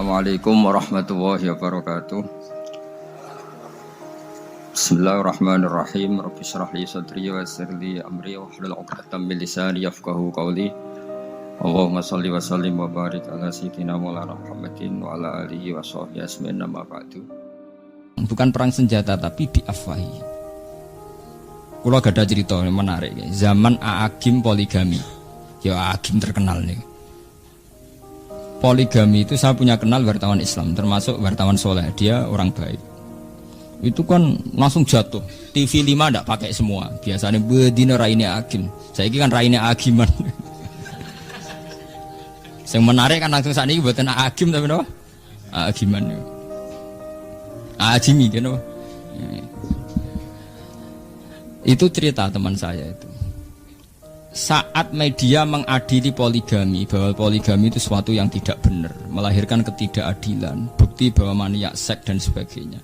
Assalamualaikum warahmatullahi wabarakatuh. Bismillahirrahmanirrahim. Rabbi shrah li sadri wa yassir li amri wahlul 'uqdatam min lisani yafqahu qawli. Allahumma shalli wa sallim wa barik ala sayyidina Maulana Muhammadin wa ala alihi wa sahbihi ajmain, amma ba'du. Bukan perang senjata tapi diafwahi. Kula gadah cerita menarik. Zaman Aagim poligami. Ya Aagim terkenal nih. Poligami itu saya punya kenal wartawan Islam, termasuk wartawan soleh, dia orang baik. Itu kan langsung jatuh. TV 5 enggak pakai semua. Biasanya bedino raine Aagim. Saiki kan raine Aagiman. Yang menarik kan langsung saat ini buatan Aagim tapi apa? Aagiman. Aagimi kan apa? Itu cerita teman saya itu. Saat media mengadili poligami, bahwa poligami itu sesuatu yang tidak benar, melahirkan ketidakadilan, bukti bahwa maniak seks dan sebagainya.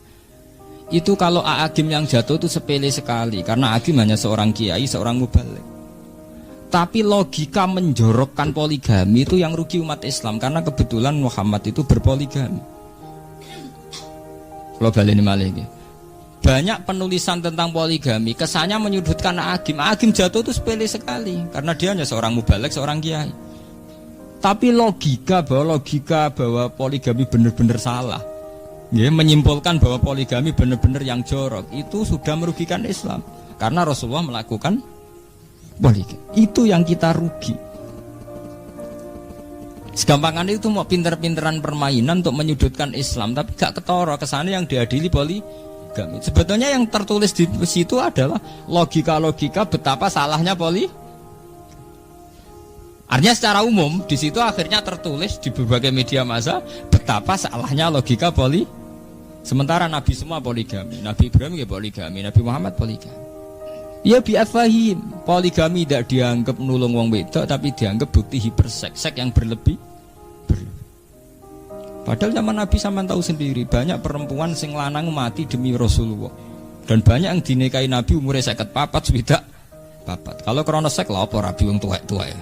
Itu kalau Aagim yang jatuh itu sepele sekali, karena Aagim hanya seorang kiai, seorang mubalik. Tapi logika menjorokkan poligami itu yang rugi umat Islam, karena kebetulan Muhammad itu berpoligami. Kalau baleni malih iki. Banyak penulisan tentang poligami kesannya menyudutkan Aagim. Aagim jatuh itu sepele sekali karena dia hanya seorang mubalek, seorang kiai. Tapi logika bahwa poligami benar-benar salah, ya, menyimpulkan bahwa poligami benar-benar yang jorok, itu sudah merugikan Islam karena Rasulullah melakukan poligami. Itu yang kita rugi. Segampangan itu mau pinter-pinteran permainan untuk menyudutkan Islam, tapi gak ketara kesannya yang diadili poligami. Sebetulnya yang tertulis di situ adalah logika-logika betapa salahnya poligami. Artinya secara umum di situ akhirnya tertulis di berbagai media massa betapa salahnya logika poligami. Sementara Nabi semua poligami, Nabi Ibrahim ya poligami, Nabi Muhammad poligami. Ya bi'afahim, poligami tidak dianggap nulung wong wedok tapi dianggap bukti hiperseks, seks yang berlebih. Padahal zaman Nabi sampean tahu sendiri, banyak perempuan sing lanang mati demi Rasulullah. Dan banyak yang dinikahi Nabi umurnya 54 swidak papat. Kalau krana seks lha apa rabi wong tuwek-tuwek ya.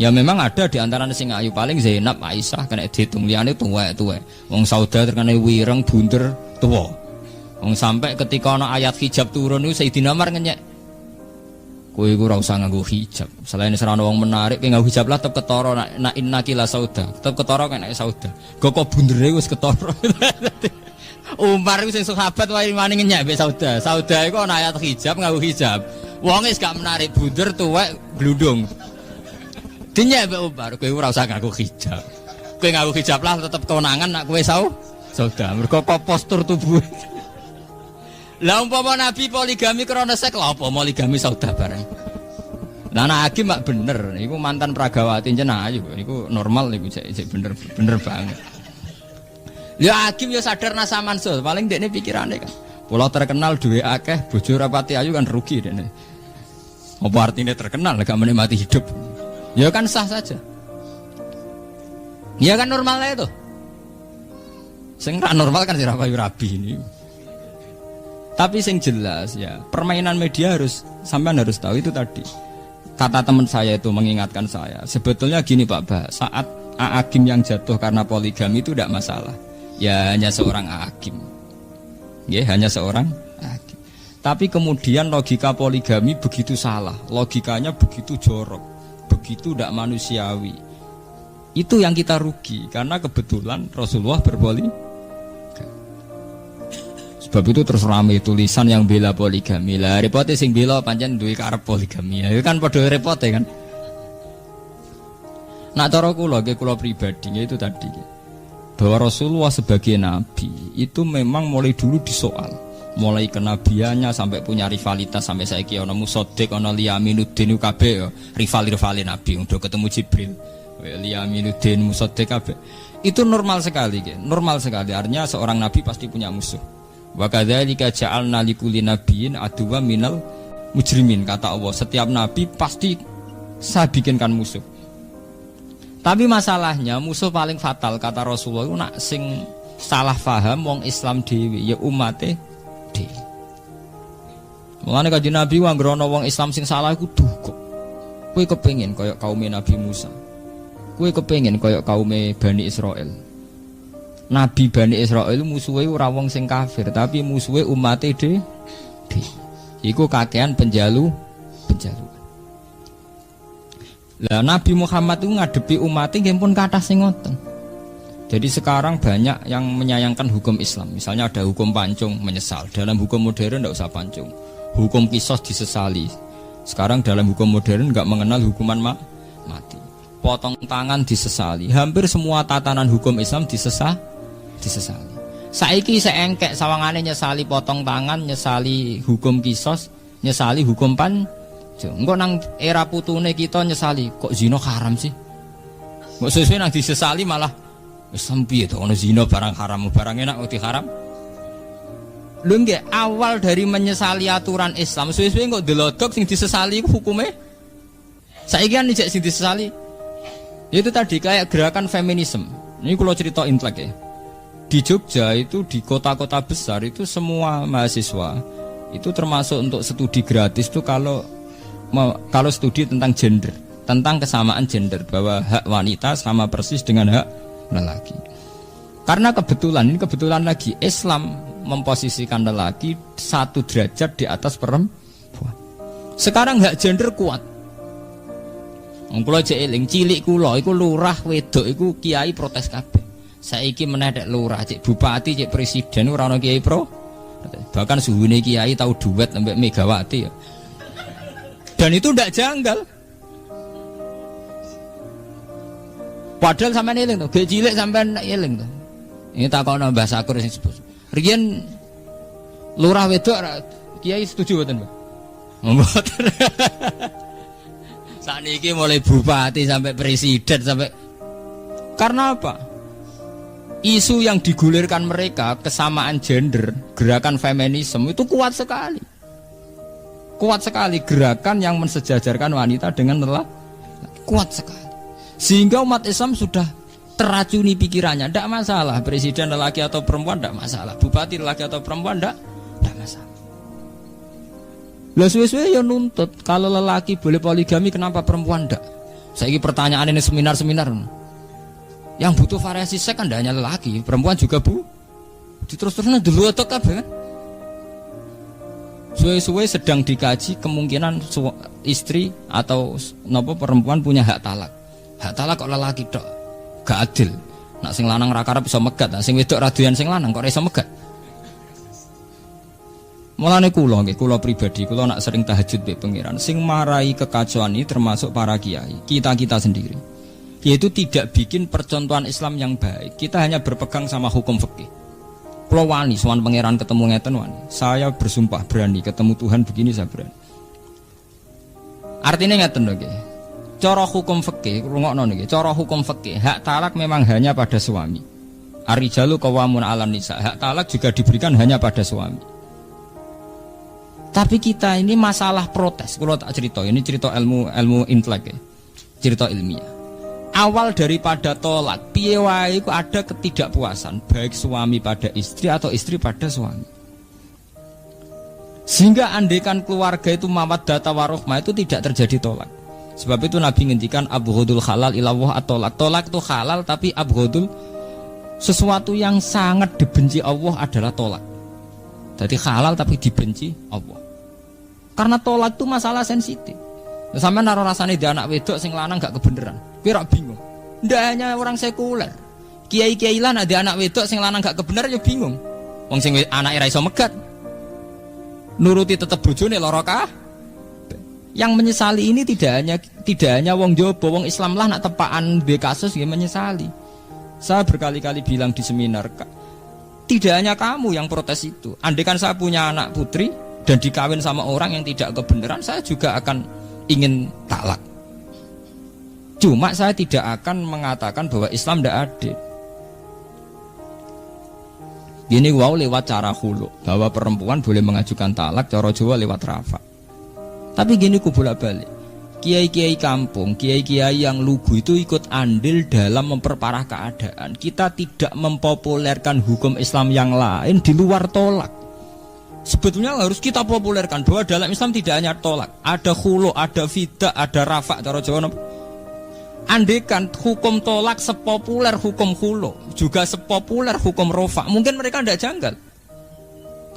Ya memang ada di antara sing ayu paling Zainab, Aisyah kena diitung liyane tuwek-tuwek. Wong Sauda terkena wireng bunder tuwa. Wong sampai ketika ana ayat hijab turun niku Sayyidina Umar ngenyek. Kowe iku ora usah nganggo hijab. Selain serana wong menarik, kowe nganggo hijab lah tetep ketara nak innaki la sauda. Tetep ketara kena sauda. Kok bundere wis ketara. Umar iku sing sahabat wae wani ngenyek mbek sauda. Sauda iku ana ayat hijab nganggo hijab. Wong wis gak menarik bunder tuwek glundung. Dinyek mbek Umar, kowe ora usah nganggo hijab. Kowe nganggo hijab lah tetep konangan nak kowe sauda. Mergo postur tubuh. Lah umpama Nabi poligami krana seks lha apa poligami saudah bareng. Lah anak Hakim mak bener, niku mantan pragawati jeneng ayu, niku normal niku cek bener banget. Ya Hakim ya sadar nasa mansul, paling dekne pikirane kan. Pulau terkenal duwe akeh, bojo rapati ayu kan rugi dekne. Apa artinya terkenal gak menikmati hidup? Ya kan sah saja. Ya kan normal itu. Sing ra normal kan sira rabi ini. Tapi sing jelas ya, permainan media sampean harus tahu itu tadi. Kata teman saya itu mengingatkan saya, sebetulnya gini Pak Bah, saat Aagim yang jatuh karena poligami itu tidak masalah. Ya hanya seorang Aagim. Ya hanya seorang Aagim. Tapi kemudian logika poligami begitu salah, logikanya begitu jorok, begitu tidak manusiawi. Itu yang kita rugi karena kebetulan Rasulullah berpoligami. Sebab itu terus rame tulisan yang bela poligami. Lah repotnya sing bela pancen duwe karep poligami. Ya kan padha repote kan. Nak cara kula pribadi itu tadi bahwa Rasulullah sebagai nabi itu memang mulai dulu disoal. Mulai kenabiannya sampai punya rivalitas sampai saiki ana Musaddiq, ana Liyaminuddin kabeh rival nabi udah ketemu Jibril. Liyaminuddin Musaddiq kabeh. Itu normal sekali, normal sekali. Artinya seorang nabi pasti punya musuh. Wa kadzalika ja'alna likulli nabiyyin aduwwan minal mujrimin, kata Allah, setiap nabi pasti saya bikinkan musuh. Tapi masalahnya musuh paling fatal kata Rasulullah itu nak sing salah faham wong Islam dhewe ya umate dhewe. Mulane kanjeng Nabi anggere ana wong Islam sing salah iku duka. Kowe kepengin kaya kaum Nabi Musa. Kowe kepengin kaya kaum Bani Israel. Nabi Bani Israil musuhe ora wong sing kafir, tapi musuhe umate dhewe. Iku kakean penjalu. Lah Nabi Muhammad itu ngadepi umatnya nggih pun kathah sing ngoten. Jadi sekarang banyak yang menyayangkan hukum Islam. Misalnya ada hukum pancung menyesal. Dalam hukum modern tidak usah pancung. Hukum kisos disesali. Sekarang dalam hukum modern nggak mengenal hukuman mati. Potong tangan disesali. Hampir semua tatanan hukum Islam disesali. Saiki seengkek sawangane nyesali potong tangan, nyesali hukum kisos, nyesali hukum pancung. Engko nang era putune kita nyesali kok zina haram sih. Kok sesuai nang disesali malah Islam piye to ono zina barang haram, barang enak kok diharam. Lho nggih, awal dari menyesali aturan Islam, suwe-suwe kok delodok sing disesali iku hukume. Saiki kan ijek sing disesali. Itu tadi kayak gerakan feminisme. Ini kalau cerita intelek ya. Di Jogja itu di kota-kota besar itu semua mahasiswa itu termasuk untuk studi gratis itu kalau studi tentang gender, tentang kesamaan gender bahwa hak wanita sama persis dengan hak lelaki. Karena kebetulan lagi Islam memposisikan lelaki 1 derajat di atas perempuan. Sekarang hak gender kuat. Kula jek eling cilik kula iku lurah wedok iku kiai protes kabeh. Saiki meneh nek lurah cek bupati cek presiden ora ana kiai pro. Bahkan suhune kiai tahu duet sampai Megawati ya. Dan itu ndak janggal. Padahal sampean eling to, gek cilik sampean eling to. Ini takono Mbah Sakur sing sebut. Riyen lurah wedok kiai setuju mboten, Mbah? Mboten. Sakniki mulai bupati sampai presiden sampai karena apa? Isu yang digulirkan mereka kesamaan gender, gerakan feminisme itu kuat sekali. Kuat sekali gerakan yang mensejajarkan wanita dengan lelaki. Kuat sekali. Sehingga umat Islam sudah teracuni pikirannya, tidak masalah presiden lelaki atau perempuan, tidak masalah bupati lelaki atau perempuan, tidak masalah. Lah suwe-suwe ya nuntut kalau lelaki boleh poligami kenapa perempuan tidak? Saiki pertanyaan ini seminar-seminar. Yang butuh variasi seks kan tidak hanya lelaki, perempuan juga terus-terusan dulu atau kabeh kan? Suwe-suwe sedang dikaji kemungkinan istri atau nopo perempuan punya hak talak. Hak talak kok lelaki tok. Gak adil. Nak sing lanang ra karep iso megat, nak sing wedok ra doyan sing lanang kok ora iso megat. Mulane kula pribadi, kula nak sering tahajud mbek pangeran. Sing marai kekacauan ini termasuk para kiai, kita sendiri. Yaitu tidak bikin percontohan Islam yang baik. Kita hanya berpegang sama hukum fikih. Kula wani sowan pangeran ketemu ngeten wani. Saya bersumpah berani ketemu Tuhan begini saya berani. Artinya ngeten lho nggih. Cara hukum fikih, rungokno niki. Cara hukum fikih, hak talak memang hanya pada suami. Ar-rijalu qawwamun 'alan nisa. Hak talak juga diberikan hanya pada suami. Tapi kita ini masalah protes. Kalau tak cerita, ini cerita ilmu intelek ya. Cerita ilmiah. Awal daripada tolak, piye wae iku ada ketidakpuasan baik suami pada istri atau istri pada suami. Sehingga andekan keluarga itu mawaddah warahmah itu tidak terjadi tolak. Sebab itu Nabi ngendikan abghadul halal ilallah at-tolak. Tolak itu halal tapi abghadul sesuatu yang sangat dibenci Allah adalah tolak. Jadi halal tapi dibenci Allah. Karena tolak itu masalah sensitif. Sampai naruh rasanya di anak wedok sing lanang gak kebenaran. Kira bingung. Ndak hanya orang sekuler. Kiai-kiai lan ada anak wedok sing lanang gak kebenaran ya bingung. Wong sing anake ra iso megat. Nuruti tetep bojone lara kah? Yang menyesali ini tidak hanya wong Jawa, wong Islam lah nak tepaan be kasus ya menyesali. Saya berkali-kali bilang di seminar, tidak hanya kamu yang protes itu. Andaikan saya punya anak putri dan dikawin sama orang yang tidak kebenaran, saya juga akan ingin talak. Cuma saya tidak akan mengatakan bahwa Islam tidak adil. Gini wow lewat cara hulu, bahwa perempuan boleh mengajukan talak, cara Jawa lewat rafa. Tapi gini ku bolak-balik. Kiai-kiai kampung, kiai-kiai yang lugu itu ikut andil dalam memperparah keadaan. Kita tidak mempopulerkan hukum Islam yang lain di luar tolak. Sebetulnya harus kita populerkan bahwa dalam Islam tidak hanya tolak, ada khulu, ada fidah, ada rafa, cara Jawa. Andekan hukum tolak sepopuler hukum khulu, juga sepopuler hukum rofa, mungkin mereka tidak janggal.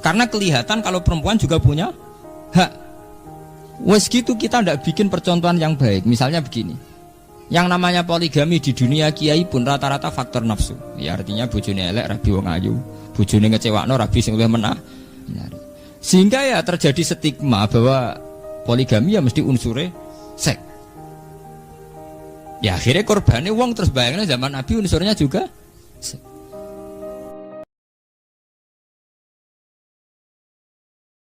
Karena kelihatan kalau perempuan juga punya hak. Wes gitu kita tidak bikin percontohan yang baik. Misalnya begini, yang namanya poligami di dunia kiai pun rata-rata faktor nafsu. Ya artinya bojone elek rabi wong ayu, bojone ngecewakno rabi sing luwih menah. Sehingga ya terjadi stigma bahwa poligami ya mesti unsure seks. Ya akhirnya korbannya wong terus bayangnya zaman Nabi unsurnya juga seks.